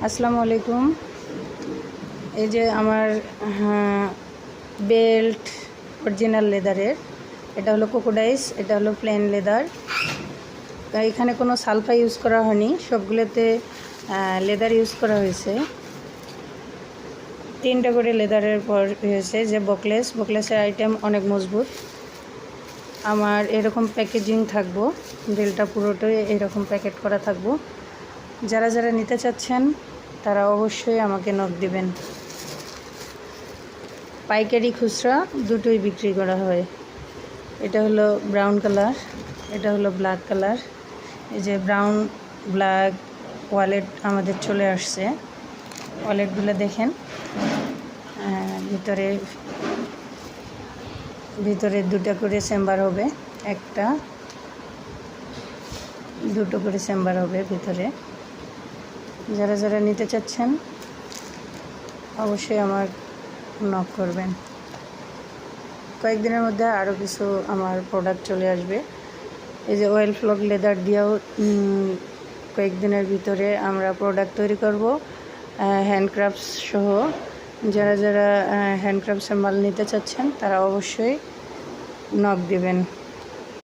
আসসালামু আলাইকুম। এই যে আমার বেল্ট অরিজিনাল লেদারের, এটা হলো কোকোডাইস, এটা হলো প্লেন লেদার। এখানে কোনো সালফা ইউজ করা হয়নি, সবগুলোতে লেদার ইউজ করা হয়েছে। 3টা করে লেদারের পর হয়েছে যে বকলেসের আইটেম অনেক মজবুত। আমার এরকম প্যাকেজিং থাকবো, বেলটা পুরোটাই এরকম প্যাকেট করা থাকবো। যারা যারা নিতে চাচ্ছেন তারা অবশ্যই আমাকে নক দিবেন। পাইকারি খুচরা দুটোই বিক্রি করা হয়। এটা হলো ব্রাউন কালার, এটা হলো ব্ল্যাক কালার। এই যে ব্রাউন ব্ল্যাক ওয়ালেট আমাদের চলে আসছে। ওয়ালেটগুলো দেখেন, ভিতরে 2টা করে চেম্বার হবে, দুটো করে চেম্বার হবে ভিতরে। যারা যারা নিতে চাচ্ছেন অবশ্যই আমার নক করবেন। কয়েকদিনের মধ্যে আরও কিছু আমার প্রোডাক্ট চলে আসবে। এই যে অয়েল ফ্লগ লেদার দিয়েও কয়েকদিনের ভিতরে আমরা প্রোডাক্ট তৈরি করব, হ্যান্ডক্রাফটস সহ। যারা যারা হ্যান্ডক্রাফটসের মাল নিতে চাচ্ছেন তারা অবশ্যই নক দিবেন।